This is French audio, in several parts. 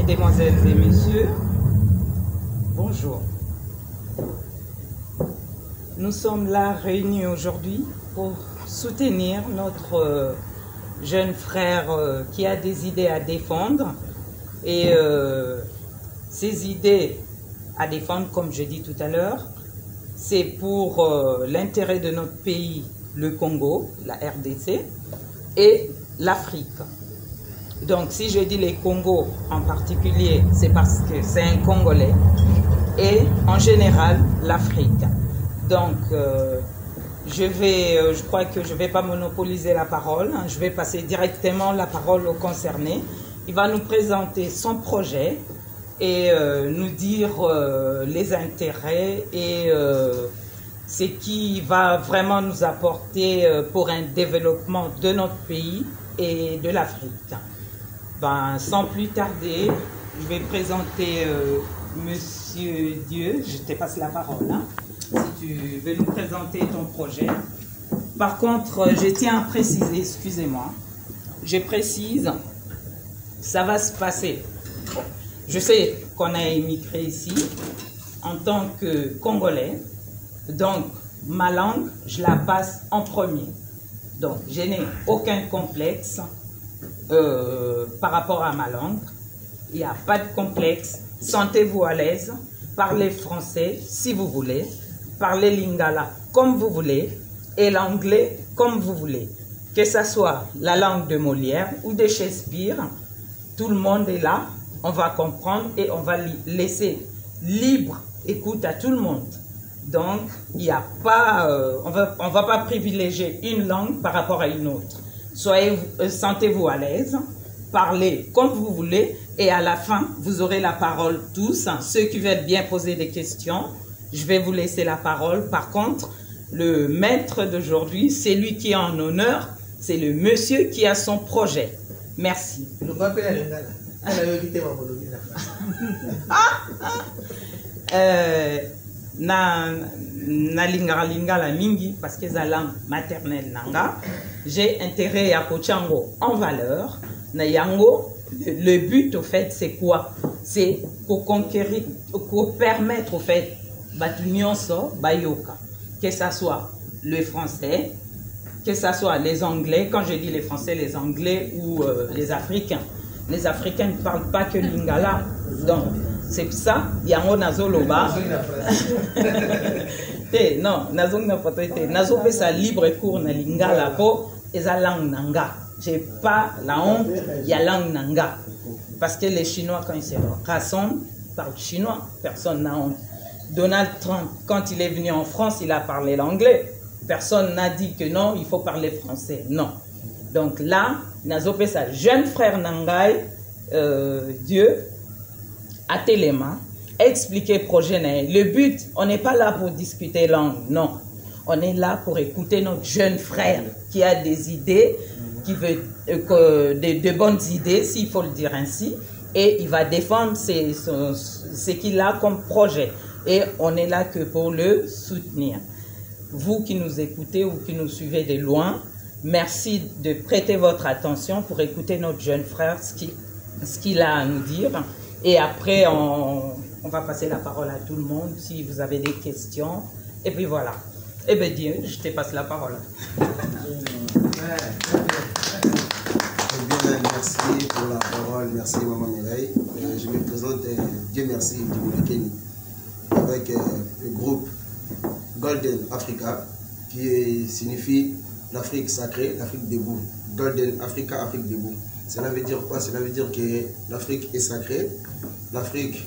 Mesdemoiselles et messieurs, bonjour. Nous sommes là réunis aujourd'hui pour soutenir notre jeune frère qui a des idées à défendre. Et ces idées à défendre, comme je dis tout à l'heure, c'est pour l'intérêt de notre pays, le Congo, la RDC, et l'Afrique. Donc si je dis les Congos en particulier, c'est parce que c'est un Congolais, et en général l'Afrique. Donc je crois que je ne vais pas monopoliser la parole, hein. Je vais passer directement la parole au concerné. Il va nous présenter son projet et nous dire les intérêts et ce qui va vraiment nous apporter pour un développement de notre pays et de l'Afrique. Ben, sans plus tarder, je vais présenter Monsieur Dieu. Je te passe la parole, hein, si tu veux nous présenter ton projet. Par contre, je tiens à préciser, excusez-moi, je précise, ça va se passer. Je sais qu'on a émigré ici en tant que Congolais, donc ma langue, je la passe en premier. Donc, je n'ai aucun complexe par rapport à ma langue. Il n'y a pas de complexe. Sentez-vous à l'aise. Parlez français si vous voulez. Parlez lingala comme vous voulez. Et l'anglais comme vous voulez. Que ce soit la langue de Molière ou de Shakespeare, tout le monde est là. On va comprendre et on va laisser libre écoute à tout le monde. Donc, il n'y a pas, on va pas privilégier une langue par rapport à une autre. Sentez-vous à l'aise, parlez comme vous voulez et à la fin, vous aurez la parole tous. Ceux qui veulent bien poser des questions, je vais vous laisser la parole. Par contre, le maître d'aujourd'hui, c'est lui qui est en honneur, c'est le monsieur qui a son projet. Merci. Na lingala mingi parce que c'est la langue maternelle nanga. J'ai intérêt à Kochango en valeur. Na yango, le but au fait c'est quoi? C'est pour conquérir, pour permettre au fait batunionso bayoka, que ça soit le français, que ça soit les anglais. Quand je dis les français, les anglais ou les africains. Les africains ne parlent pas que lingala, donc c'est ça, yango nazoloba. Non, nazonga peut-être, nazope sa libre cours na lingala po eza langue nanga. J'ai pas la honte, il y a langue nanga. Parce que les Chinois, quand ils se rassemblent, parlent chinois, personne n'a honte. Donald Trump, quand il est venu en France, il a parlé l'anglais. Personne n'a dit que non, il faut parler français. Non. Donc là, nazope sa jeune frère Nangai, Dieu, à Téléma, expliquer projet. Le but, on n'est pas là pour discuter langue, non. On est là pour écouter notre jeune frère qui a des idées, qui veut de bonnes idées, s'il faut le dire ainsi, et il va défendre ce qu'il a comme projet. Et on est là que pour le soutenir. Vous qui nous écoutez ou qui nous suivez de loin, merci de prêter votre attention pour écouter notre jeune frère, ce qu'il a à nous dire. Et après, on va passer la parole à tout le monde si vous avez des questions. Et puis voilà. Eh bien, Dieu, je te passe la parole. Merci pour la parole. Merci, Maman Mireille. Je me présente, Dieu merci, Kenny, avec le groupe Golden Africa, qui signifie l'Afrique sacrée, l'Afrique debout. Golden Africa, Afrique debout. Cela veut dire quoi? Cela veut dire que l'Afrique est sacrée. L'Afrique,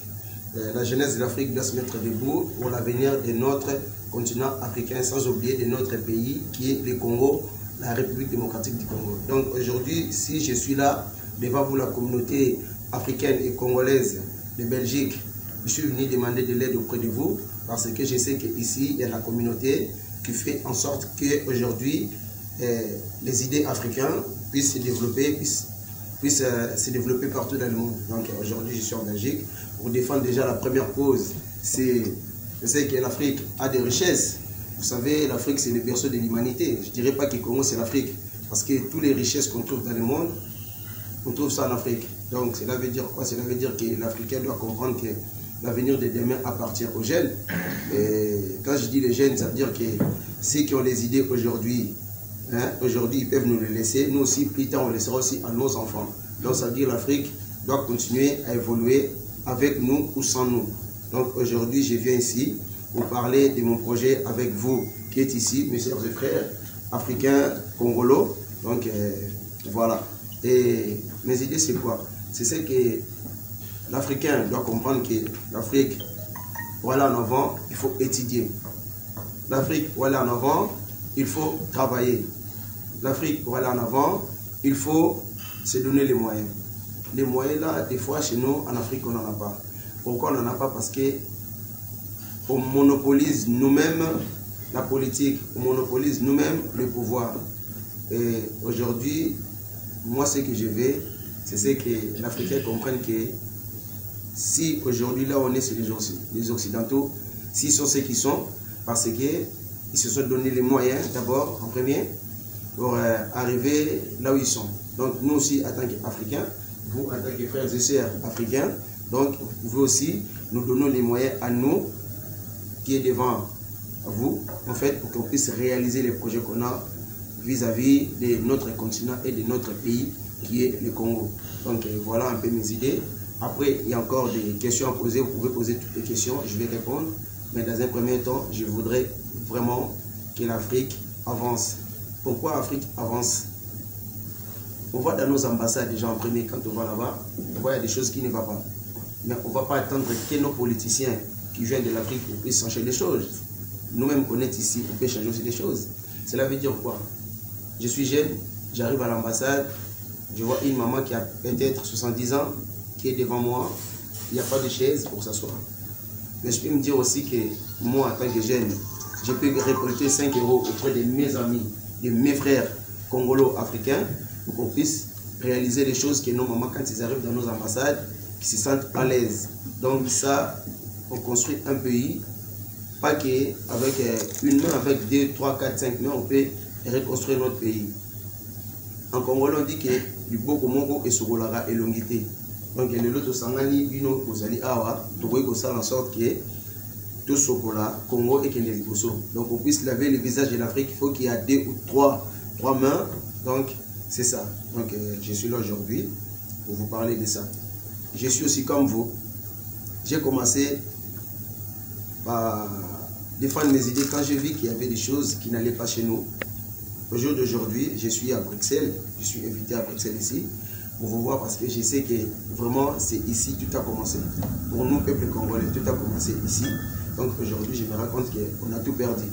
la jeunesse de l'Afrique doit se mettre debout pour l'avenir de notre continent africain, sans oublier de notre pays qui est le Congo, la République démocratique du Congo. Donc aujourd'hui, si je suis là devant vous, la communauté africaine et congolaise de Belgique, je suis venu demander de l'aide auprès de vous parce que je sais qu'ici, il y a la communauté qui fait en sorte qu'aujourd'hui, les idées africaines puissent se développer, puissent se développer partout dans le monde. Donc aujourd'hui, je suis en Belgique pour défendre déjà la première cause. Je sais que l'Afrique a des richesses. Vous savez, l'Afrique, c'est le berceau de l'humanité. Je ne dirais pas que le Congo, c'est l'Afrique. Parce que toutes les richesses qu'on trouve dans le monde, on trouve ça en Afrique. Donc cela veut dire quoi? Cela veut dire que l'Africain doit comprendre que l'avenir de demain appartient aux jeunes. Et quand je dis les jeunes, ça veut dire que ceux qui ont les idées aujourd'hui, aujourd'hui ils peuvent nous les laisser. Nous aussi, plus tard, on laissera aussi à nos enfants. Donc ça veut dire que l'Afrique doit continuer à évoluer avec nous ou sans nous. Donc aujourd'hui, je viens ici pour parler de mon projet avec vous qui êtes ici, mes sœurs et frères, africains, congolos. Donc voilà. Et mes idées, c'est quoi? C'est ce que l'Africain doit comprendre, que l'Afrique, pour aller en avant, il faut étudier. L'Afrique, pour aller en avant, il faut travailler. L'Afrique, pour aller en avant, il faut se donner les moyens. Les moyens là, des fois, chez nous, en Afrique, on n'en a pas. Pourquoi on n'en a pas? Parce qu'on monopolise nous-mêmes la politique, on monopolise nous-mêmes le pouvoir. Et aujourd'hui, moi, ce que je veux, c'est que l'Africain comprenne que si aujourd'hui, là, on est sur les Occidentaux, s'ils sont ceux qui sont, parce qu'ils se sont donné les moyens, d'abord, en premier, pour arriver là où ils sont. Donc, nous aussi, en tant qu'Africains, vous, en tant que frères et sœurs africains, donc, vous pouvez aussi nous donner les moyens à nous, qui est devant vous, en fait, pour qu'on puisse réaliser les projets qu'on a vis-à-vis de notre continent et de notre pays, qui est le Congo. Donc, voilà un peu mes idées. Après, il y a encore des questions à poser. Vous pouvez poser toutes les questions, je vais répondre. Mais dans un premier temps, je voudrais vraiment que l'Afrique avance. Pourquoi l'Afrique avance? On voit dans nos ambassades déjà en premier, quand on va là-bas, on voit qu'il y a des choses qui ne vont pas. Mais on ne va pas attendre que nos politiciens qui viennent de l'Afrique puissent changer les choses. Nous-mêmes qu'on est ici, on peut changer aussi les choses. Cela veut dire quoi? Je suis jeune, j'arrive à l'ambassade, je vois une maman qui a peut-être 70 ans, qui est devant moi, il n'y a pas de chaise pour s'asseoir. Mais je peux me dire aussi que moi, en tant que jeune, je peux récolter 5 € auprès de mes amis, de mes frères congolo-africains, pour qu'on puisse réaliser les choses que nos mamans, quand ils arrivent dans nos ambassades, qui se sentent à l'aise. Donc ça, on construit un pays, pas qu'avec une main, avec 2, 3, 4, 5 mains, on peut reconstruire notre pays. En congolais, on dit que du Boko Mongo et Sogolara et Longité. Donc, le lot de Sangani, Bino, Kozali Awa, Togoy Kosal en sorte que tout Sogola, Congo et Kendeli Koso. Donc, on puisse laver le visage de l'Afrique, il faut qu'il y ait 2 ou 3 mains. Donc, c'est ça. Donc, je suis là aujourd'hui pour vous parler de ça. Je suis aussi comme vous. J'ai commencé par défendre mes idées quand j'ai vu qu'il y avait des choses qui n'allaient pas chez nous. Au jour d'aujourd'hui, je suis à Bruxelles, je suis invité à Bruxelles ici, pour vous voir parce que je sais que vraiment c'est ici que tout a commencé. Pour nous, peuple congolais, tout a commencé ici. Donc aujourd'hui, je me rends compte qu'on a tout perdu.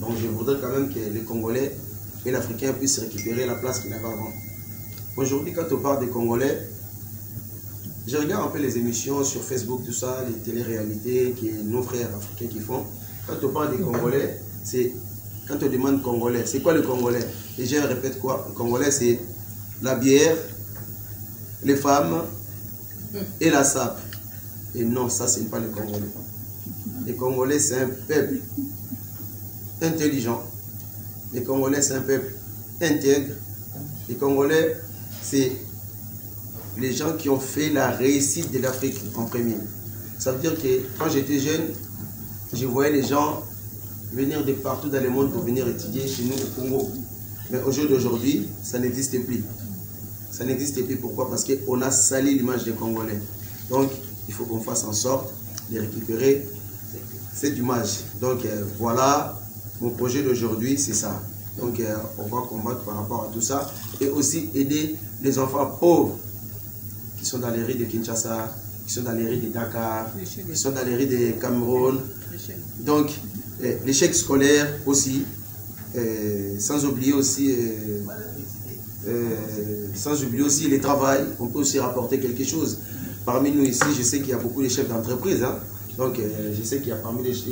Donc je voudrais quand même que les Congolais et l'Africain puissent récupérer la place qu'il avait avant. Aujourd'hui, quand on parle des Congolais, je regarde un peu les émissions sur Facebook, tout ça, les téléréalités que nos frères africains qui font. Quand on parle des Congolais, c'est... Quand on demande Congolais, c'est quoi le Congolais? Les gens répètent quoi? Le Congolais, c'est la bière, les femmes et la sape. Et non, ça, ce n'est pas le Congolais. Les Congolais, c'est un peuple intelligent. Les Congolais, c'est un peuple intègre. Les Congolais, c'est les gens qui ont fait la réussite de l'Afrique en premier. Ça veut dire que quand j'étais jeune, je voyais les gens venir de partout dans le monde pour venir étudier chez nous au Congo. Mais au jour d'aujourd'hui, ça n'existe plus. Ça n'existe plus. Pourquoi? Parce qu'on a sali l'image des Congolais. Donc, il faut qu'on fasse en sorte de récupérer cette image. Donc, voilà, mon projet d'aujourd'hui, c'est ça. Donc, on va combattre par rapport à tout ça. Et aussi aider les enfants pauvres qui sont dans les rues de Kinshasa, qui sont dans les rues de Dakar, qui sont dans les rues de Cameroun. Donc, l'échec scolaire aussi, sans oublier aussi le travail, on peut aussi rapporter quelque chose. Parmi nous ici, je sais qu'il y a beaucoup de chefs d'entreprise, hein? Donc je sais qu'il y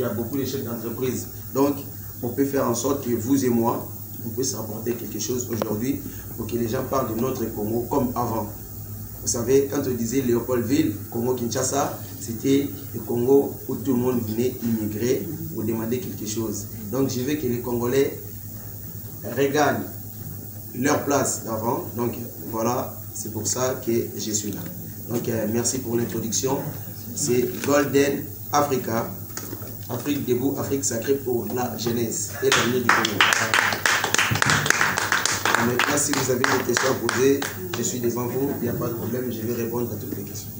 a beaucoup de chefs d'entreprise. Donc on peut faire en sorte que vous et moi, on puisse rapporter quelque chose aujourd'hui pour que les gens parlent de notre Congo comme avant. Vous savez, quand on disait Léopoldville, Congo-Kinshasa, c'était le Congo où tout le monde venait immigrer pour demander quelque chose. Donc je veux que les Congolais regagnent leur place d'avant. Donc voilà, c'est pour ça que je suis là. Donc merci pour l'introduction. C'est Golden Africa. Afrique debout, Afrique sacrée pour la jeunesse et l'avenir du Congo. Maintenant, si vous avez des questions à poser, je suis devant vous, il n'y a pas de problème, je vais répondre à toutes les questions.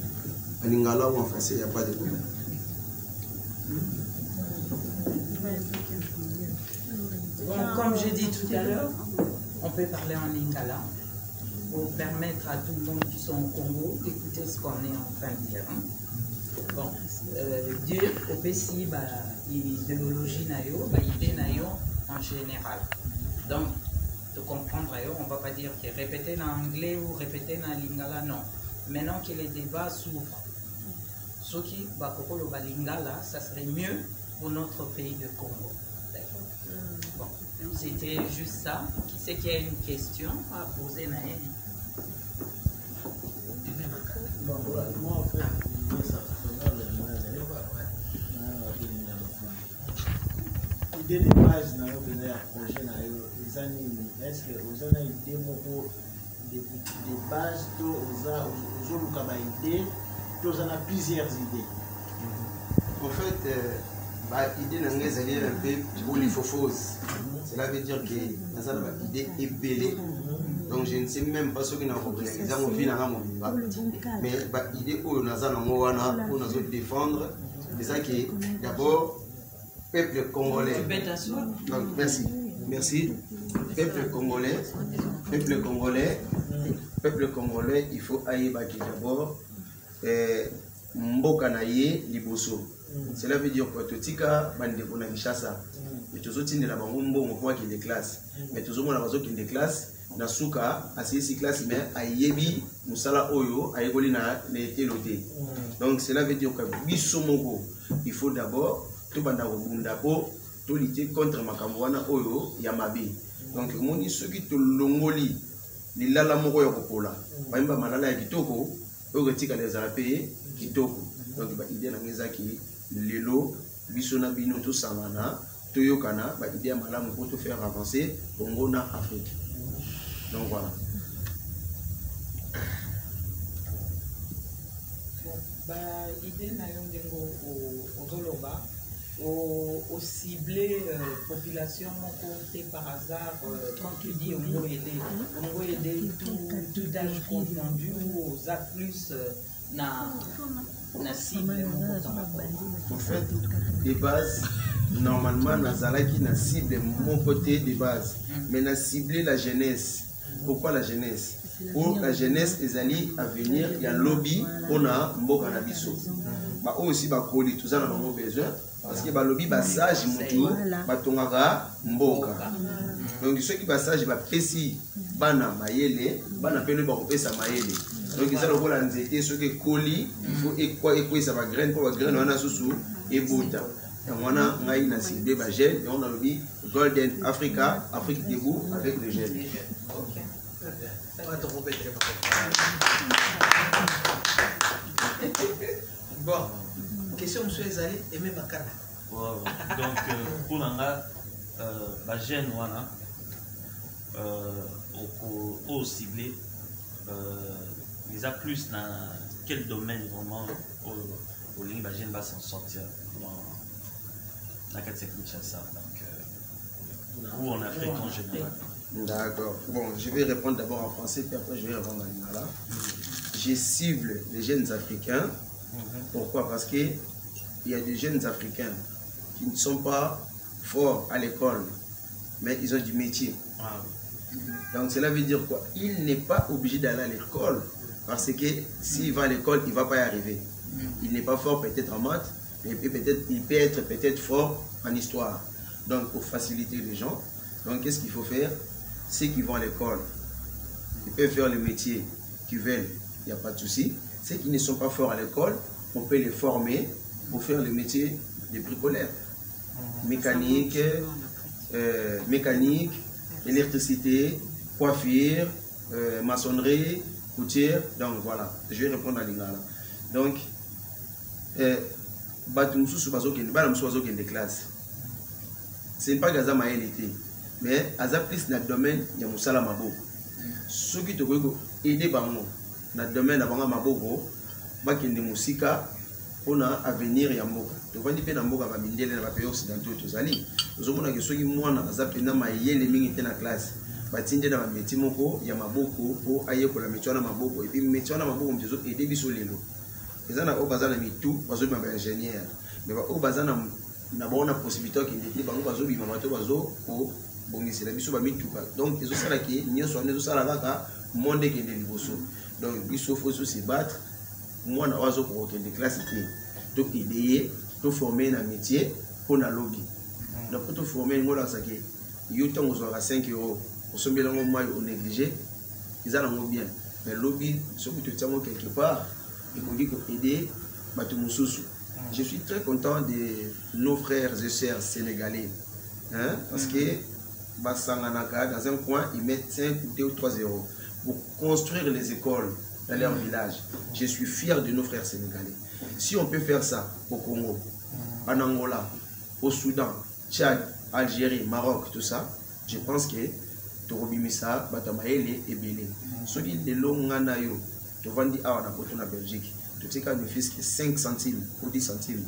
En lingala ou en français, il n'y a pas de problème. Bon, comme j'ai dit tout à l'heure, on peut parler en lingala pour permettre à tout le monde qui sont au Congo d'écouter ce qu'on est en train de dire. Bon, Dieu, au PC, l'idéologie l'idée en général. Donc, de comprendre, on ne va pas dire que répéter en anglais ou répéter en lingala, non. Maintenant que les débats s'ouvrent, ce qui va le lingala, ça serait mieux pour notre pays de Congo. Bon, c'était juste ça. Qui c'est qui a une question à poser, Naël? Bon, moi, en fait, l'idée de base dans le projet, est-ce que vous avez une idée de base, vous avez plusieurs idées? En fait, l'idée n'a un peu polyphofose. Cela veut dire que l'idée est belle. Donc je ne sais même pas ce qui n'a pas compris. Mais l'idée où nous allons défendre, c'est ça qui est d'abord peuple congolais. Donc merci. Merci. Peuple congolais, il faut aller d'abord mboka na ye liboso. Cela veut dire que totika bande ko na Kinshasa. Mais tous autres la bango mbongo kwa ki des classes. Mais tous autres na bazo ki des classes na suka asisi classe mais ayebi musala oyo ayeboli na teloté. Donc cela veut dire que biso moko il faut d'abord to banda ko bunda po to lutter contre makambo wana oyo ya mabi. Donc moni soki to longoli lilala moko ya kopola. Bayimba malala ya kitoko oyo tika les arapé kitoko. Donc idée na ngezaki lelo biso na bino to sangana to yokana idée malamu pour te faire avancer Congo na Afrique. Donc voilà. Idée na yondengo au Zoloba au cibler population côté par hasard quand tu dis on va aider tout âge confondu aux A+ na cible. En fait, de base, normalement, Nazalaki na cible mon côté de base, mais na ciblé la jeunesse. Pourquoi la jeunesse? Pour la jeunesse, les alliés à venir, il y a lobby, on a mboka na biso. Bah aussi bah coller tout ça dans mon besoin, parce que bah lobby bah sage mutu, bah tongaka mboka. Donc ceux qui bah sage bah pesi bana mayele, bana pelo bah kopesa mayele. Donc ils ont le nzete ceux qui colis, il faut et ça va graine pour la graine on a sous et bota. Et on a ngai na ciblé bah jeune et on a lobby Golden Africa, Afrique debout avec les jeunes. OK. Bon, question monsieur Ezali et même Makana. Donc pour l'anga jeune wana au ciblé les A+ dans quel domaine vraiment au ligne jeune va s'en sortir dans la catégorie Kinshasa, donc ou en Afrique en général. D'accord. Bon, je vais répondre d'abord en français, puis après je vais répondre en lingala. Je cible les jeunes africains. Pourquoi? Parce qu'il y a des jeunes africains qui ne sont pas forts à l'école, mais ils ont du métier. Donc cela veut dire quoi? Il n'est pas obligé d'aller à l'école, parce que s'il va à l'école, il ne va pas y arriver. Il n'est pas fort peut-être en maths, mais il peut être peut-être fort en histoire. Donc pour faciliter les gens, donc qu'est-ce qu'il faut faire? Ceux qui vont à l'école, ils peuvent faire le métier qu'ils veulent, il n'y a pas de souci. Ceux qui ne sont pas forts à l'école, on peut les former pour faire le métier de bricoleur. Mécanique, électricité, coiffure, maçonnerie, couturier. Donc voilà, je vais répondre à l'ingala. Donc, ce n'est pas Gaza Maëlité, mais Aza plus dans le domaine de Moussala Mabo. Ceux qui te aider dans le domaine de Maboko, bakende musika pona avenir ya mboka tovandi pe na mboka ba mindele na ba pays occidentaux tozali ozomona ke soki mwana aza pena mayele mingi te na classe batinde na ba métier moko ya maboko po ayekola métier na maboko et puis métier na maboko mtezo aider biso lelo ezana o bazana mitu bazobi ba ingénieur mais ba o bazana na bona possibilité ki ndete bango bazobi mama to bazo o bongisela biso ba mitu donc ezo sala ki nyoso nezo sala kaka monde ki ndeli boso donc biso faut se battre mwana wazo ko kende classe te to idée to former na métier pour na lobby donc to former ngola sake yo tango zo 5 euros osombela ngo mai o négligé izana ngo bien mais lobby soki to tiamo quelque part il faut dire que aider batu mususu. Je suis très content de nos frères et sœurs sénégalais hein parce que Bassanganaka dans un coin ils mettent 5 ou 3 euros pour construire les écoles dans leur village. Je suis fier de nos frères sénégalais. Si on peut faire ça au Congo, en Angola, au Soudan, Tchad, Algérie, Maroc, tout ça, je pense que Torobimisa, Batamaele et Belé. Ceux qui les longs yo, tu vendis à la Belgique, tu sais qu'un fils qui 5 centimes ou 10 centimes,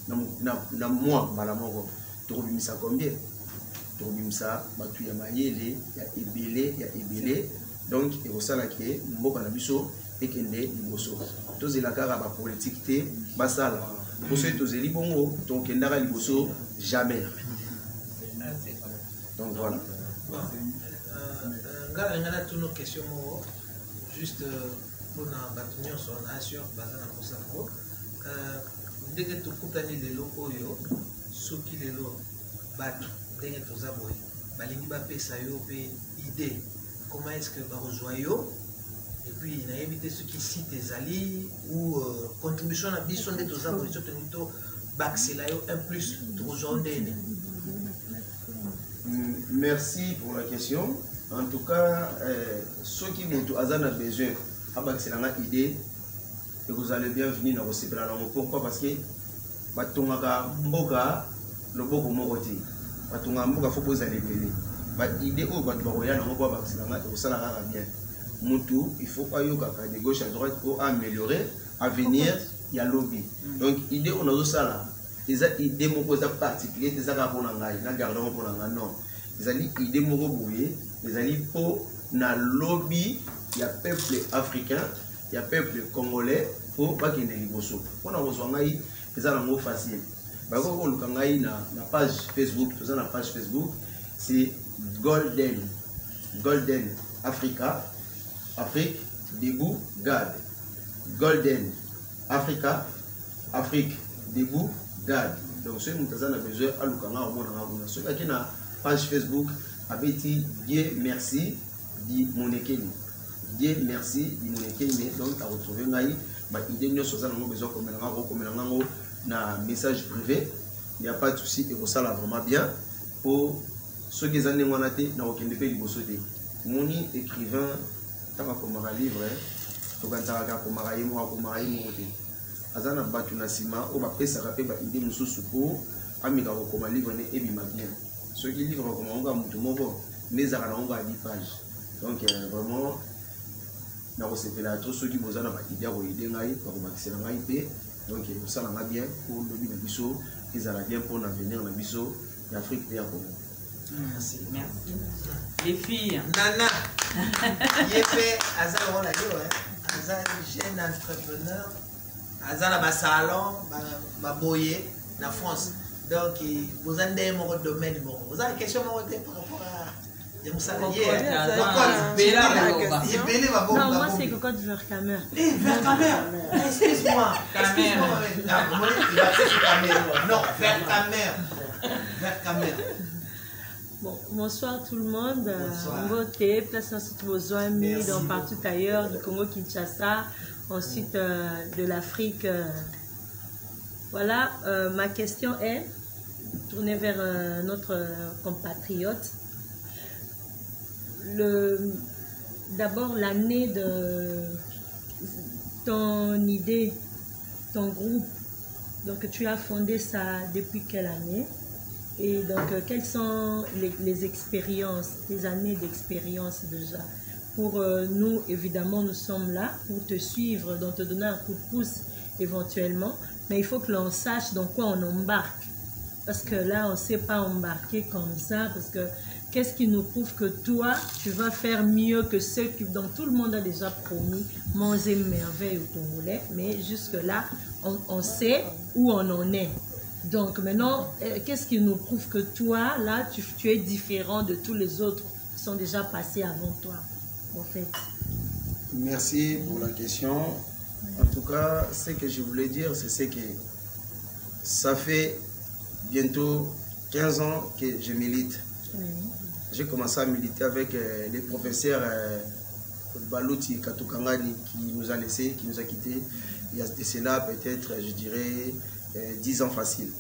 na mois, malamoro, Torobimisa combien? Torobimisa, Batu Yamaele, ya Ebele, donc il faut ça là qui est mboka na biso et kende liboso to zelaka ba politique te basala pour ceux to zeli bongo to kendara liboso jamais donc voilà ngala toutes nos questions juste pour na batunyo sur nation basana kosango ndenge to kutani lelo oyo soki lelo batu ndenge to zaboy balingi ba pesa yo pe idée. Comment est-ce que vous rejoignez et puis il a évité ce qui cite des alliés ou contribution à bison de tous arbres un plus aujourd'hui. Merci pour la question. En tout cas, ceux qui ont besoin de idée, vous allez bienvenue dans vos bras. Pourquoi? Parce que batonga mboka loboko mokoti batonga mboka faut poser les bébés. Idée au bas de Baroya, on va bien. Moutou, il faut pas y avoir de gauche à droite pour améliorer, à venir, il y a lobby. Donc, idée, on a ça là. Les idées particulières, les gardons pour non. Les idées les alliés pour na lobby, il y a peuple africain, il y a peuple congolais pour pas qu'il y ait des bossos. On a besoin les alliés facile. Bah, on a page Facebook, tout ça, la page Facebook, c'est Golden Africa, Afrique, debout, garde. Golden Africa, Afrique, debout, garde. Donc, ce que nous avons besoin, ceux qui ont une page Facebook, Abeti, Dieu merci, dit Monekeni. Dieu merci, dit Monekeni. Donc, à retrouver Naï, idée nous avons besoin comme un message privé. Il n'y a pas de souci, et ça là vraiment bien. Pour ceux qui ont été dans aucun pays de Bossodé. Mon écrivain, tant comme un livre, tout quand ça va comme un livre, comme un livre. Azana batuna sima, on va payer ça rappelle bah idée musu support, amiga comme un livre et bien bien. Ceux qui livrent comme on va mutu mobo, les arana on va 10 pages. Donc vraiment, na recevez la tous ceux qui besoin bah idée ou idée ngai, pour maxer la ngai. Donc ça là bien pour le but de biso, ils allaient bien pour l'avenir de biso, l'Afrique et la Congo. Merci, merci. Les filles. Nana, Yépe, Azal, on l'a dit, Azal, jeune entrepreneur, Azal a un salon, un boyer, en France. Donc, vous avez un domaine, vous avez une question par rapport à. Non, moi c'est cocotte vers Camer. Vers Camer. Excuse-moi. Non, vers Camer. Vers Camer. Bon, bonsoir tout le monde. Ngoté, place ensuite vos amis dans partout ailleurs, du Congo Kinshasa, ensuite de l'Afrique. Voilà, ma question est tournée vers notre compatriote. D'abord l'année de ton idée, ton groupe, donc tu as fondé ça depuis quelle année et donc quelles sont les expériences, les années d'expérience déjà pour nous, évidemment, nous sommes là pour te suivre, donc te donner un coup de pouce éventuellement. Mais il faut que l'on sache dans quoi on embarque. Parce que là, on ne sait pas embarquer comme ça. Parce que qu'est-ce qui nous prouve que toi, tu vas faire mieux que ceux qui... Donc tout le monde a déjà promis monts et merveilles aux Congolais. Mais jusque-là, on sait où on en est. Donc maintenant, qu'est-ce qui nous prouve que toi, là, tu es différent de tous les autres qui sont déjà passés avant toi, en fait? Merci pour la question. En tout cas, ce que je voulais dire, c'est que ça fait bientôt 15 ans que je milite. Oui. J'ai commencé à militer avec les professeurs Balouti Katukangani qui nous a laissés, qui nous a quittés. Il y a de cela peut-être, je dirais, 10 ans facile.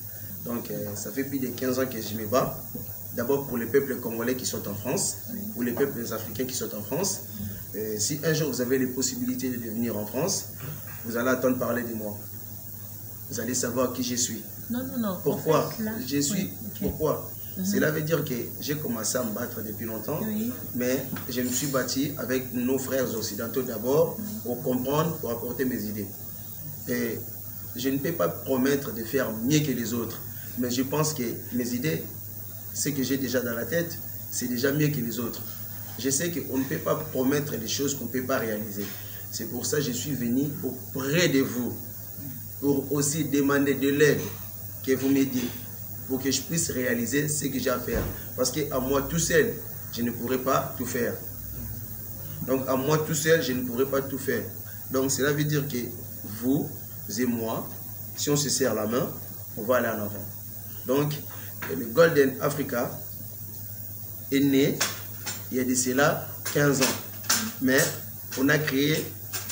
Donc ça fait plus de 15 ans que je me bats. D'abord pour les peuples congolais qui sont en France, pour les peuples africains qui sont en France. Si un jour vous avez les possibilités de venir en France, vous allez entendre parler de moi. Vous allez savoir qui je suis. Non, non, non. Pourquoi en fait, là, je suis, oui, okay. Pourquoi Cela veut dire que j'ai commencé à me battre depuis longtemps, mais je me suis battu avec nos frères occidentaux d'abord pour comprendre, pour apporter mes idées. Et je ne peux pas promettre de faire mieux que les autres, mais je pense que mes idées, ce que j'ai déjà dans la tête, c'est déjà mieux que les autres. Je sais qu'on ne peut pas promettre des choses qu'on ne peut pas réaliser. C'est pour ça que je suis venu auprès de vous, pour aussi demander de l'aide que vous m'aidiez, pour que je puisse réaliser ce que j'ai à faire. Parce qu'à moi tout seul, je ne pourrais pas tout faire. Donc à moi tout seul, je ne pourrais pas tout faire. Donc cela veut dire que vous et moi, si on se serre la main, on va aller en avant. Donc le Golden Africa est né il y a de cela 15 ans. Mais on a créé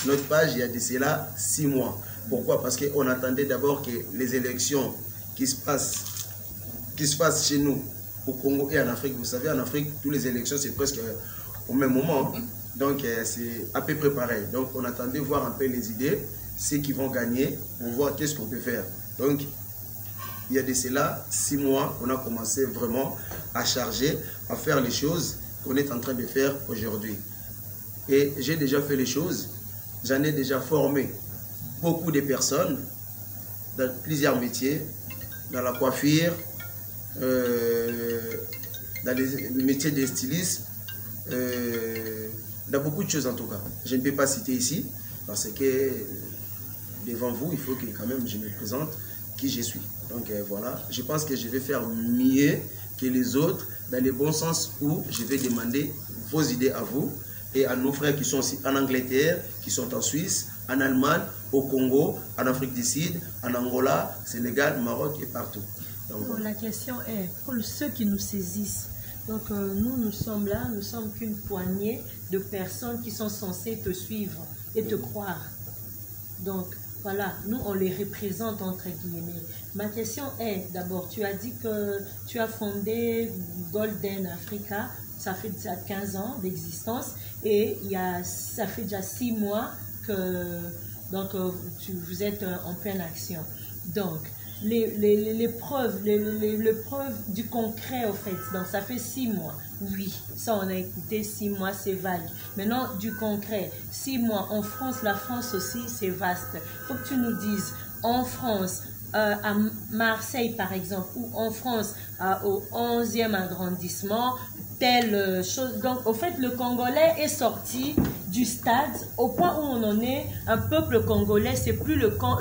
notre page il y a de cela 6 mois. Pourquoi? Parce qu'on attendait d'abord que les élections qui se passent chez nous, au Congo et en Afrique. Vous savez, en Afrique, toutes les élections, c'est presque au même moment. Donc, c'est à peu près pareil. Donc, on attendait voir un peu les idées, ceux qui vont gagner, pour voir qu'est-ce qu'on peut faire. Donc, il y a de cela 6 mois qu'on a commencé vraiment à charger, à faire les choses qu'on est en train de faire aujourd'hui. Et j'ai déjà fait les choses, j'en ai déjà formé beaucoup de personnes dans plusieurs métiers, dans la coiffure, dans les métiers de stylisme, dans beaucoup de choses en tout cas. Je ne peux pas citer ici, parce que devant vous, il faut que quand même je me présente qui je suis. Donc voilà, je pense que je vais faire mieux que les autres, dans le bon sens où je vais demander vos idées à vous et à nos frères qui sont aussi en Angleterre, qui sont en Suisse, en Allemagne, au Congo, en Afrique du Sud, en Angola, Sénégal, Maroc et partout. Donc, bon, la question est, pour ceux qui nous saisissent, donc nous sommes là, nous sommes qu'une poignée de personnes qui sont censées te suivre et te croire. Donc voilà, nous on les représente entre guillemets. Ma question est, d'abord, tu as dit que tu as fondé Golden Africa, ça fait déjà 15 ans d'existence et ça fait déjà 6 mois que donc, vous êtes en pleine action. Donc, les preuves du concret, au fait, donc ça fait 6 mois. Oui, ça on a écouté, 6 mois, c'est vague. Maintenant, du concret, 6 mois en France, la France aussi, c'est vaste. Il faut que tu nous dises, en France, à Marseille par exemple, ou en France, au 11e arrondissement, telle chose. Donc, au fait, le Congolais est sorti du stade au point où on en est. Un peuple congolais, c'est plus le camp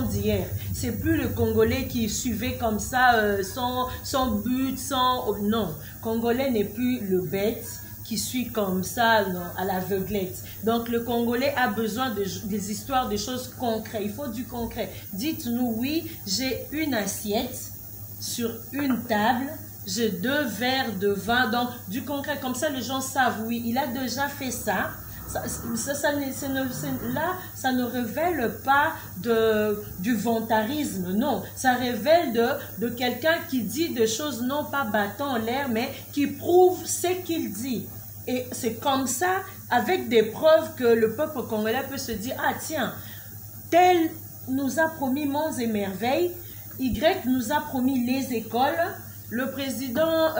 d'hier. C'est plus le Congolais qui suivait comme ça, sans but, sans... Non, Congolais n'est plus le bête qui suit comme ça, non, à l'aveuglette. Donc le Congolais a besoin des histoires, des choses concrètes. Il faut du concret. Dites-nous, oui, j'ai une assiette sur une table, j'ai 2 verres de vin, donc du concret, comme ça les gens savent, oui, il a déjà fait ça. Là, ça ne révèle pas du volontarisme, non. Ça révèle de quelqu'un qui dit des choses, non pas battant en l'air, mais qui prouve ce qu'il dit. Et c'est comme ça, avec des preuves, que le peuple congolais peut se dire, ah tiens, tel nous a promis monts et merveilles, Y nous a promis les écoles, le président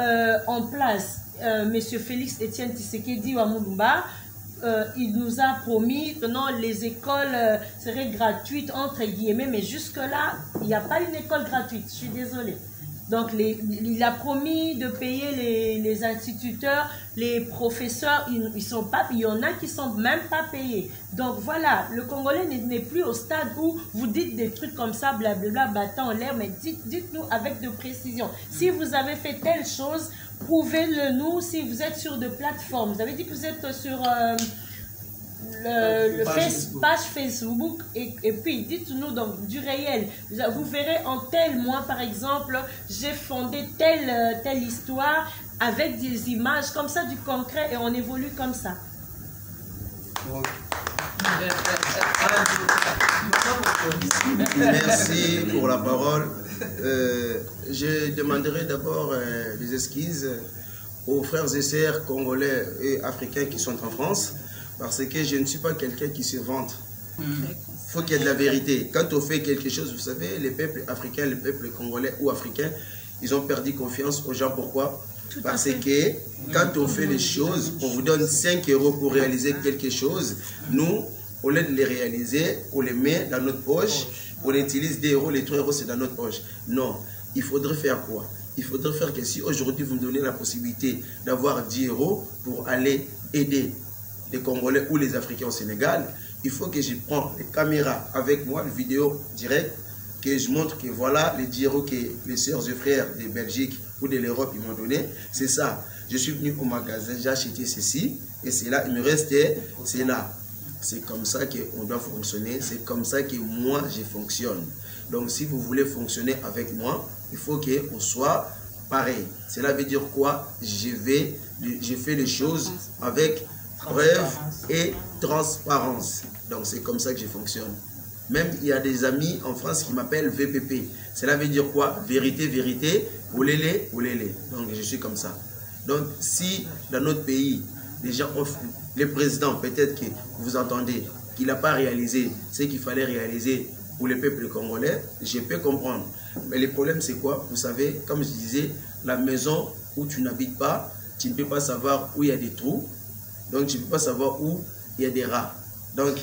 en place Monsieur Félix Etienne Tshisekedi Wamulumba, il nous a promis que non, les écoles seraient gratuites, entre guillemets, mais jusque-là, il n'y a pas une école gratuite, je suis désolée. Donc, il a promis de payer les instituteurs, les professeurs, il y en a qui ne sont même pas payés. Donc, voilà, le Congolais n'est plus au stade où vous dites des trucs comme ça, blablabla, battant en l'air, mais dites-nous avec de précision. Si vous avez fait telle chose, prouvez-le nous. Si vous êtes sur de plateformes, vous avez dit que vous êtes sur page Facebook et puis dites-nous donc du réel. Vous verrez en tel mois par exemple, j'ai fondé telle histoire avec des images comme ça, du concret, et on évolue comme ça. Merci pour la parole. Je demanderai d'abord des excuses aux frères et sœurs congolais et africains qui sont en France, parce que je ne suis pas quelqu'un qui se vante. Il faut qu'il y ait de la vérité. Quand on fait quelque chose, vous savez, les peuples africains, les peuples congolais ou africains, ils ont perdu confiance aux gens. Pourquoi? Parce que quand on fait les choses, on vous donne 5 € pour réaliser quelque chose. Nous, au lieu de les réaliser, on les met dans notre poche, on utilise des euros, les 3 € c'est dans notre poche. Non, il faudrait faire quoi? Il faudrait faire que si aujourd'hui vous me donnez la possibilité d'avoir 10 € pour aller aider les Congolais ou les Africains au Sénégal, il faut que je prends les caméras avec moi, les vidéos directes, que je montre que voilà les 10 € que les sœurs et frères de Belgique ou de l'Europe ils m'ont donné. C'est ça. Je suis venu au magasin, j'ai acheté ceci et c'est là, il me restait, c'est là. C'est comme ça qu'on doit fonctionner, c'est comme ça que moi je fonctionne. Donc si vous voulez fonctionner avec moi, il faut qu'on soit pareil. Cela veut dire quoi? Je fais les choses avec preuve et transparence. Donc c'est comme ça que je fonctionne. Même il y a des amis en France qui m'appellent VPP. Cela veut dire quoi? Vérité, vérité, olélé, olélé. Donc je suis comme ça. Donc si dans notre pays, les gens offrent, le président, peut-être que vous entendez qu'il n'a pas réalisé ce qu'il fallait réaliser pour le peuple congolais, je peux comprendre. Mais le problème c'est quoi? Vous savez, comme je disais, la maison où tu n'habites pas, tu ne peux pas savoir où il y a des trous. Donc tu ne peux pas savoir où il y a des rats. Donc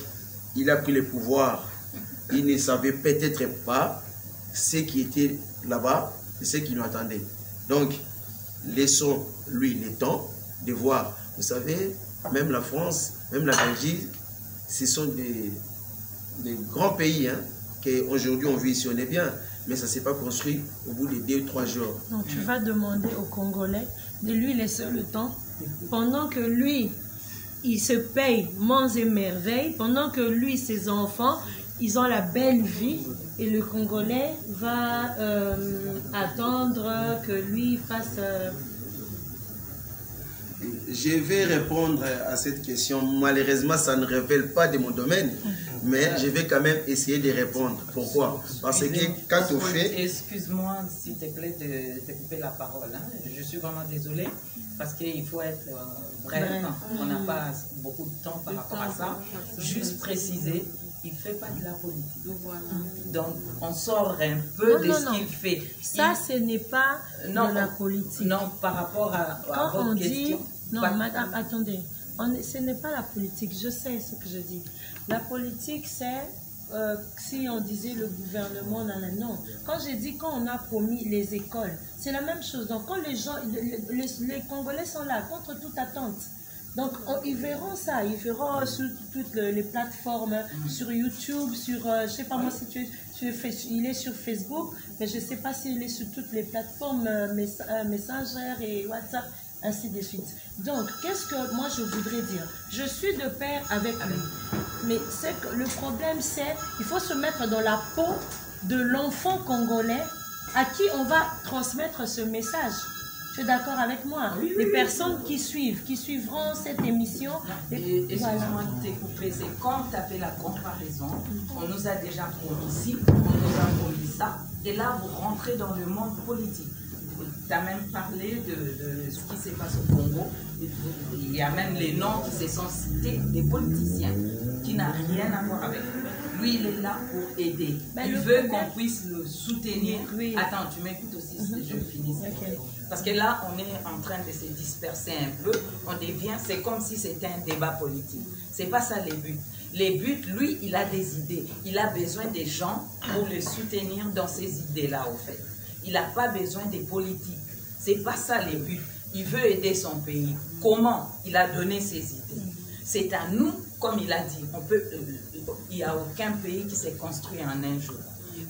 il a pris le pouvoir. Il ne savait peut-être pas ce qui était là-bas et ce qui nous attendait. Donc laissons-lui le temps de voir. Vous savez, même la France, même la Belgique, ce sont des grands pays hein, qu'aujourd'hui on vit ici, on est bien. Mais ça ne s'est pas construit au bout de 2 ou 3 jours. Donc tu vas demander aux Congolais de lui laisser le temps pendant que lui, il se paye monts et merveilles, pendant que lui, ses enfants, ils ont la belle vie et le Congolais va attendre que lui fasse... Je vais répondre à cette question. Malheureusement, ça ne révèle pas de mon domaine, mais je vais quand même essayer de répondre. Pourquoi? Parce que quand on fait... Excuse-moi, s'il te plaît, de te couper la parole. Hein. Je suis vraiment désolée, parce qu'il faut être bref. On n'a pas beaucoup de temps par rapport à ça. Juste préciser, il ne fait pas de la politique. Donc, on sort un peu de ce qu'il fait. Ça, ce n'est pas de la politique. Non, par rapport à votre question. Non, madame, attendez. Ce n'est pas la politique. Je sais ce que je dis. La politique, c'est... si on disait le gouvernement, non. Quand j'ai dit quand on a promis les écoles, c'est la même chose. Donc, quand les gens... Les Congolais sont là, contre toute attente. Donc, ils verront ça, ils verront sur toutes les plateformes, sur YouTube, sur, je ne sais pas moi si il est sur Facebook, mais je ne sais pas s'il est sur toutes les plateformes Messenger et WhatsApp, ainsi de suite. Donc, qu'est-ce que moi je voudrais dire? Je suis de pair avec lui, mais c'est que le problème c'est, il faut se mettre dans la peau de l'enfant congolais à qui on va transmettre ce message. Tu es d'accord avec moi? Oui, les personnes qui suivront cette émission. Excuse-moi de te couper, c'est quand tu as fait la comparaison, on nous a déjà promis ci, on nous a promis ça, et là vous rentrez dans le monde politique. Tu as même parlé de ce qui se passe au Congo. Il y a même les noms qui se sont cités des politiciens qui n'ont rien à voir avec eux. Lui, il est là pour aider. Il veut qu'on puisse le soutenir. Oui. Attends, tu m'écoutes aussi, je finis. Okay. Parce que là, on est en train de se disperser un peu. On devient, c'est comme si c'était un débat politique. C'est pas ça les buts. Les buts, lui, il a des idées. Il a besoin des gens pour le soutenir dans ces idées-là, au fait. Il n'a pas besoin des politiques. C'est pas ça les buts. Il veut aider son pays. Comment? Il a donné ses idées. C'est à nous, comme il a dit, il n'y a aucun pays qui s'est construit en un jour.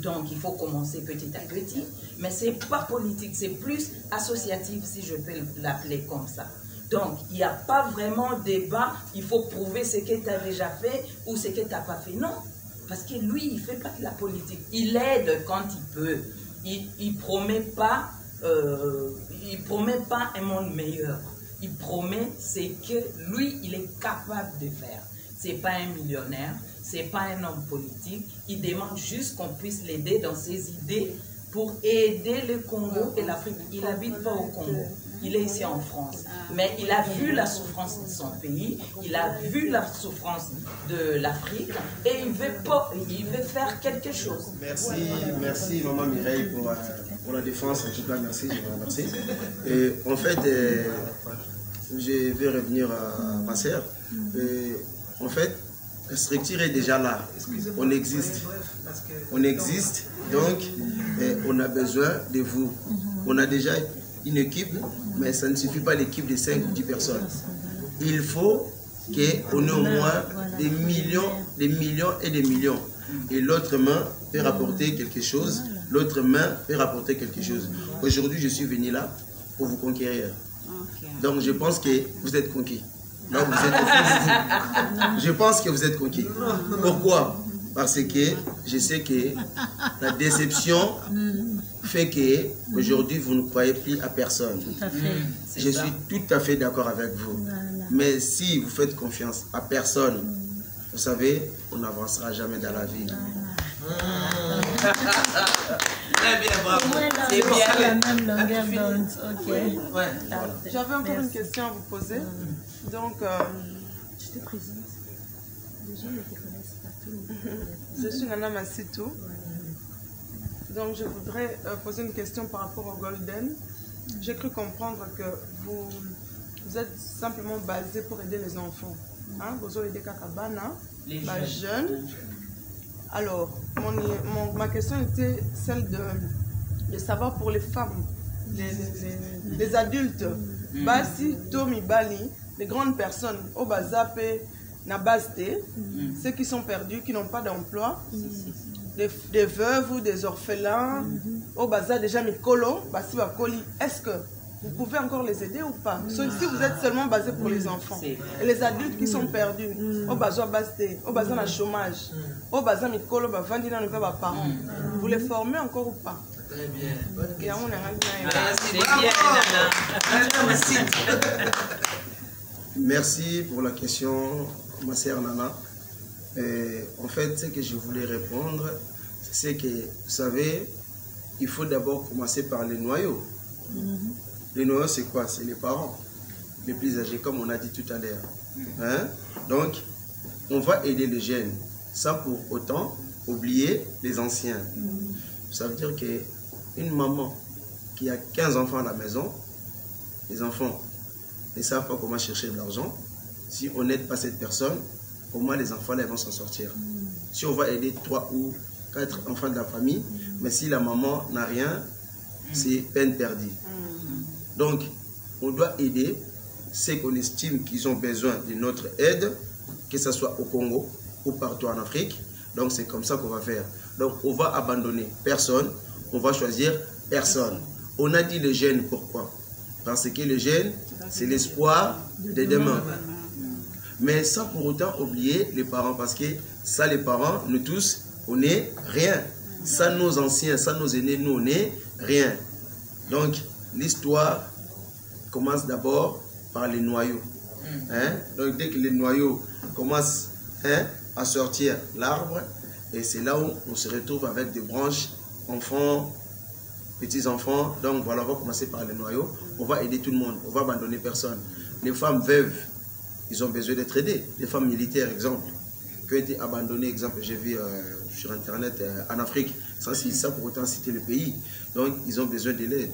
Donc, il faut commencer petit à petit. Mais ce n'est pas politique, c'est plus associatif, si je peux l'appeler comme ça. Donc, il n'y a pas vraiment de débat, il faut prouver ce que tu as déjà fait ou ce que tu n'as pas fait. Non, parce que lui, il ne fait pas de la politique. Il aide quand il peut. Il ne promet pas un monde meilleur. Il promet ce que lui, il est capable de faire. Ce n'est pas un millionnaire, ce n'est pas un homme politique. Il demande juste qu'on puisse l'aider dans ses idées pour aider le Congo et l'Afrique. Il n'habite pas au Congo. Il est ici en France, mais il a vu la souffrance de son pays, il a vu la souffrance de l'Afrique et il veut faire quelque chose. Merci Maman Mireille pour la défense, en tout cas merci, je vous remercie. Et en fait, je vais revenir à ma sœur. En fait, la structure est déjà là, on existe, donc on a besoin de vous. On a déjà une équipe, mais ça ne suffit pas l'équipe de 5 ou 10 personnes. Il faut qu'on ait au moins des millions et des millions. Et l'autre main peut rapporter quelque chose, l'autre main peut rapporter quelque chose. Aujourd'hui, je suis venu là pour vous conquérir. Donc je pense que vous êtes conquis. Donc, vous êtes conquis. Je pense que vous êtes conquis. Pourquoi? Parce que je sais que la déception fait que aujourd'hui vous ne croyez plus à personne. Tout à fait. Je suis tout à fait d'accord avec vous. Voilà. Mais si vous faites confiance à personne, vous savez, on n'avancera jamais dans la vie. Très bien, bravo. C'est bien la même longueur d'onde. Ok. Ouais. J'avais encore une question à vous poser. Donc, je te présente. Les gens ne te connaissent pas tous. Je suis Nana Massitou. Donc, je voudrais poser une question par rapport au Golden. J'ai cru comprendre que vous êtes simplement basé pour aider les enfants. Hein? Vous avez aidé Kakabana, les jeunes. Alors, ma question était celle de savoir pour les femmes, les adultes. Basi, Tomi, Bali, les grandes personnes, au Bazape, Nabaste, ceux qui sont perdus, qui n'ont pas d'emploi, des veuves ou des orphelins, au Baza déjà Mikolo, Basi Bakoli, est-ce que vous pouvez encore les aider ou pas? Si vous êtes seulement basé pour les enfants. Et les adultes qui sont perdus, au Baza Baste, au Baza na chômage, au Baza Mikolo, Bavandina ne va pas parents. Vous les formez encore ou pas? Très bien. Bonne question. Merci pour la question, ma sœur Nana. En fait, ce que je voulais répondre, c'est que, vous savez, il faut d'abord commencer par les noyaux. Les noyaux, c'est quoi? C'est les parents, les plus âgés, comme on a dit tout à l'heure. Hein? Donc, on va aider les jeunes, sans pour autant oublier les anciens. Ça veut dire qu'une maman qui a 15 enfants à la maison, les enfants ne savent pas comment chercher de l'argent. Si on n'aide pas cette personne, au moins les enfants là, vont s'en sortir. Si on va aider 3 ou 4 enfants de la famille, mais si la maman n'a rien, c'est peine perdue. Donc, on doit aider ceux qu'on estime qu'ils ont besoin de notre aide, que ce soit au Congo ou partout en Afrique. Donc, c'est comme ça qu'on va faire. Donc, on va abandonner personne, on va choisir personne. On a dit les jeunes, pourquoi? Parce que les jeunes, c'est l'espoir de demain. Mais sans pour autant oublier les parents, parce que ça, les parents, nous tous, on n'est rien. Ça, nos anciens, ça, nos aînés, nous, on n'est rien. Donc, l'histoire commence d'abord par les noyaux. Hein? Donc, dès que les noyaux commencent à sortir l'arbre, et c'est là où on se retrouve avec des branches, enfants, petits-enfants. Donc, voilà, on va commencer par les noyaux. On va aider tout le monde. On va abandonner personne. Les femmes veuves, ils ont besoin d'être aidés. Les femmes militaires, exemple. qui ont été abandonnés. Exemple, j'ai vu sur Internet en Afrique, sans ça pour autant citer le pays. Donc, ils ont besoin de l'aide.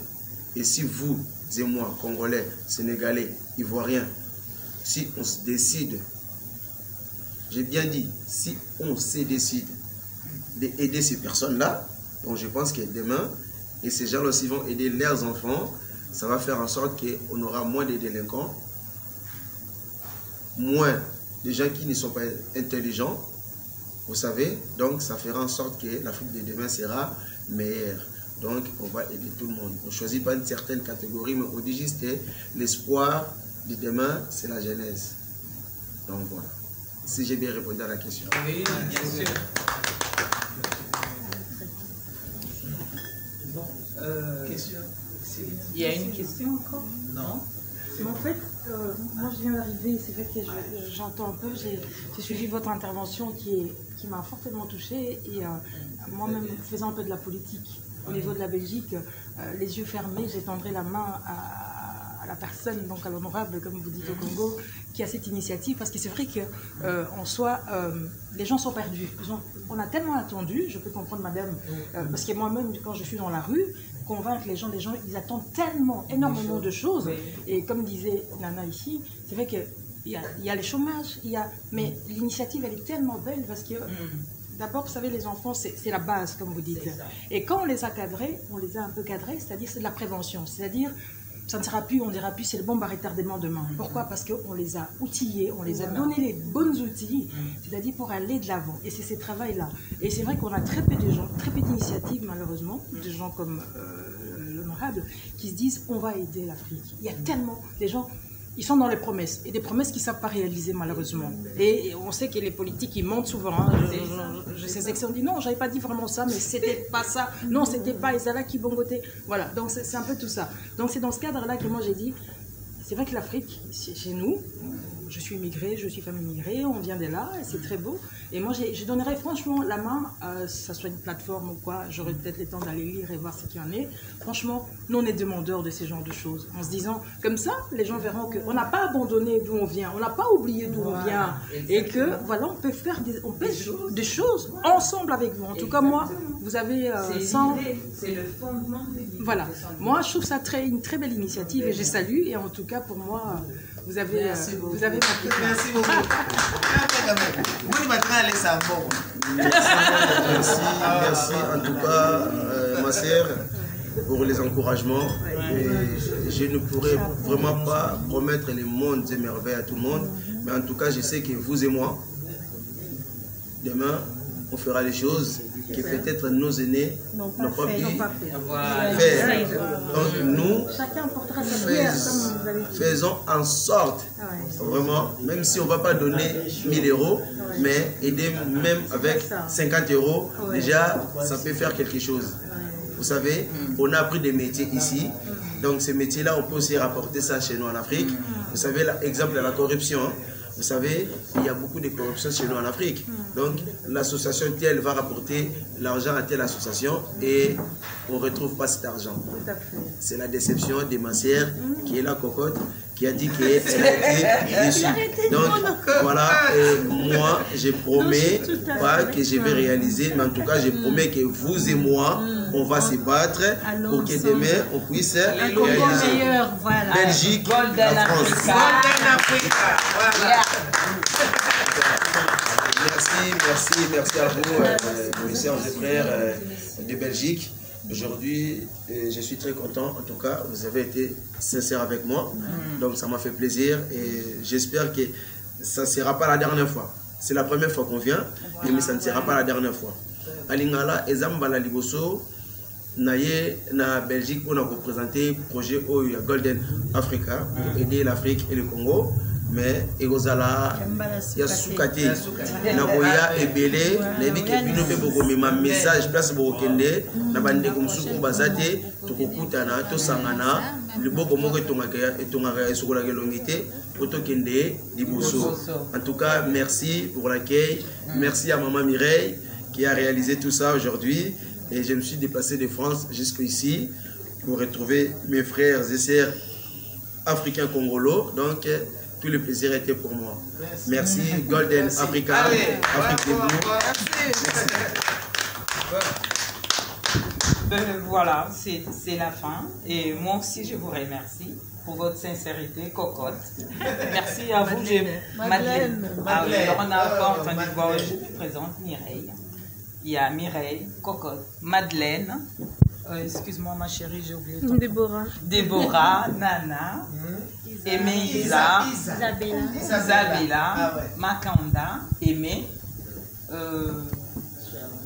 Et si vous et moi, Congolais, Sénégalais, Ivoiriens, si on se décide, j'ai bien dit, si on se décide d'aider ces personnes-là, donc je pense que demain, et ces gens-là aussi vont aider leurs enfants, ça va faire en sorte qu'on aura moins de délinquants, moins de gens qui ne sont pas intelligents, vous savez, donc ça fera en sorte que l'Afrique de demain sera meilleure. Donc on va aider tout le monde. On ne choisit pas une certaine catégorie, mais on dit juste que l'espoir de demain, c'est la jeunesse. Donc voilà. Si j'ai bien répondu à la question. Oui, bien sûr. Question. Il y a une question encore? Non. Mais en fait, moi je viens d'arriver, c'est vrai que j'entends un peu, j'ai suivi votre intervention qui m'a fortement touchée et moi-même faisant un peu de la politique au niveau de la Belgique, les yeux fermés, j'étendrai la main à la personne, donc à l'honorable, comme vous dites au Congo, qui a cette initiative, parce que c'est vrai qu'en soi, les gens sont perdus. On a tellement attendu, je peux comprendre madame, parce que moi-même, quand je suis dans la rue, convaincre les gens, ils attendent tellement, énormément de choses. Et comme disait Nana ici, c'est vrai qu'il y a le chômage, mais l'initiative, elle est tellement belle parce que, d'abord, vous savez, les enfants, c'est la base, comme vous dites. Et quand on les a cadrés, on les a un peu cadrés, c'est-à-dire c'est de la prévention, c'est-à-dire ça ne sera plus, on dira plus, c'est le bombe à retardement demain. Pourquoi? Parce qu'on les a outillés, on les a donné les bons outils, c'est-à-dire pour aller de l'avant. Et c'est ce travail-là. Et c'est vrai qu'on a très peu de gens, très peu d'initiatives, malheureusement, de gens comme l'honorable, qui se disent, on va aider l'Afrique. Il y a tellement, les gens, ils sont dans les promesses, et des promesses qu'ils ne savent pas réaliser, malheureusement. Et on sait que les politiques, ils mentent souvent. Hein. Je sais que on dit, non, je n'avais pas dit vraiment ça, mais c'était pas ça. Non, c'était pas Isala qui bongotait. Voilà, donc c'est un peu tout ça. Donc c'est dans ce cadre-là que moi j'ai dit, c'est vrai que l'Afrique, chez nous, je suis immigrée, je suis femme immigrée, on vient de là, et c'est très beau. Et moi, je donnerais franchement la main, ça soit une plateforme ou quoi, j'aurais peut-être le temps d'aller lire et voir ce qu'il y en est. Franchement, nous, on est demandeurs de ce genre de choses. En se disant, comme ça, les gens verront qu'on n'a pas abandonné d'où on vient, on n'a pas oublié d'où on vient. Et que, voilà, on peut faire des choses ensemble avec vous. En tout cas, moi, vous avez c'est le fondement de l'idée. Voilà. Moi, je trouve ça une très belle initiative et je salue. Et en tout cas, pour moi, vous avez Merci beaucoup. Merci beaucoup. Merci en tout cas, ma sœur, pour les encouragements. Et je ne pourrais vraiment pas promettre les mondes et merveilles à tout le monde, mais en tout cas, je sais que vous et moi, demain, on fera les choses que peut-être nos aînés n'ont pas pu faire. Donc nous, faisons en sorte, vraiment, même si on ne va pas donner 1000 euros, mais aider même avec 50 euros, déjà, ça peut faire quelque chose. Vous savez, on a appris des métiers ici, donc ces métiers-là, on peut aussi rapporter ça chez nous en Afrique. Vous savez, l'exemple de la corruption, vous savez, il y a beaucoup de corruption chez nous en Afrique. Donc, l'association telle va rapporter l'argent à telle association et on ne retrouve pas cet argent. C'est la déception de ma sœur qui est la cocotte, qui a dit qu'elle a été déçue. Donc, voilà, et moi, je promets pas que je vais réaliser, mais en tout cas, je promets que vous et moi, on va se battre pour que demain, on puisse réaliser Belgique, la France. Merci à vous, mes sœurs et frères de Belgique. Aujourd'hui, je suis très content. En tout cas, vous avez été sincères avec moi. Donc, ça m'a fait plaisir et j'espère que ça ne sera pas la dernière fois. C'est la première fois qu'on vient, mais ça ne sera pas la dernière fois. Alingala, Ezambala Liboso, Naye, na Belgique, on a représenté le projet OUA Golden Africa pour aider l'Afrique et le Congo. Mais Egozala, il y a Soukate, Nagoya et Belé, Nabi Kebino Bebogomima, message, place Bogokende, Nabande comme Soukou Bazate, Tokokutana, Tosangana, le Bogomo et Tongaka et Soukola Gelongite, Otokende, Liboso. En tout cas, merci pour l'accueil. Merci à Maman Mireille qui a réalisé tout ça aujourd'hui. Et je me suis déplacé de France jusqu'ici pour retrouver mes frères et sœurs africains congolos. Donc, tout le plaisir était pour moi. Merci Golden Africa. Allez, Afrique bravo, Debout. bravo. Voilà, c'est la fin. Et moi aussi, je vous remercie pour votre sincérité, cocotte. Merci à vous, Madeleine. Ah oui, alors on n'a pas entendu voir, je vous présente Mireille. Il y a Mireille, cocotte, Madeleine. Excuse-moi ma chérie, j'ai oublié. Déborah, Nana, Aimé Isa, Isabella, Makanda, Aimé,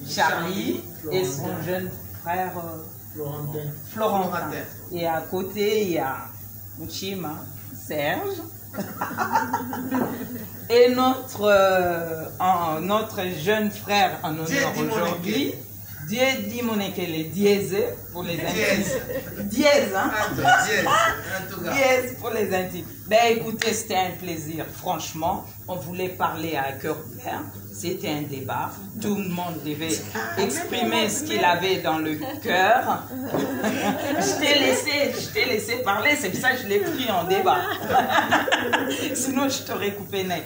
Charlie et son jeune frère Florentin. Et à côté, il y a Mouchima, Serge. Et notre jeune frère en honneur aujourd'hui, Dieu Monekele, Dièse pour les intimes. Dièse, hein? Dièse pour les intimes. Ben écoutez, c'était un plaisir. Franchement, on voulait parler à cœur ouvert. C'était un débat. Tout le monde devait exprimer ce qu'il avait dans le cœur. Je t'ai laissé parler, c'est pour ça que je l'ai pris en débat. Sinon, je t'aurais coupé net.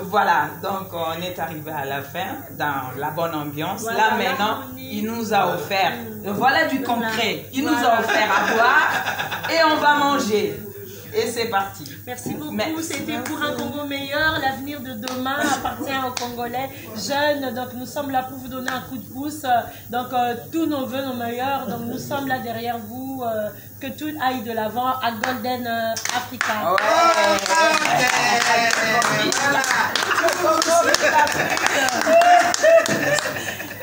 Voilà, donc on est arrivé à la fin, dans la bonne ambiance. Là maintenant, il nous a offert, voilà du concret. Il nous a offert à boire et on va manger. Et c'est parti. Merci beaucoup. C'était pour un Congo meilleur. L'avenir de demain appartient aux Congolais jeunes. Donc nous sommes là pour vous donner un coup de pouce. Donc tous nos vœux, nos meilleurs. Donc nous sommes là derrière vous. Que tout aille de l'avant à Golden Africa.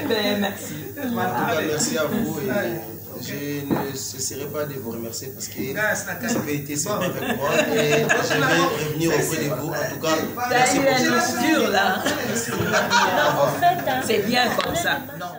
Ben, merci. Voilà. Merci à vous. Je ne cesserai pas de vous remercier parce que vous avez été sympa avec moi et je vais revenir auprès de vous. En tout cas, merci pour là. C'est bien comme ça. Non.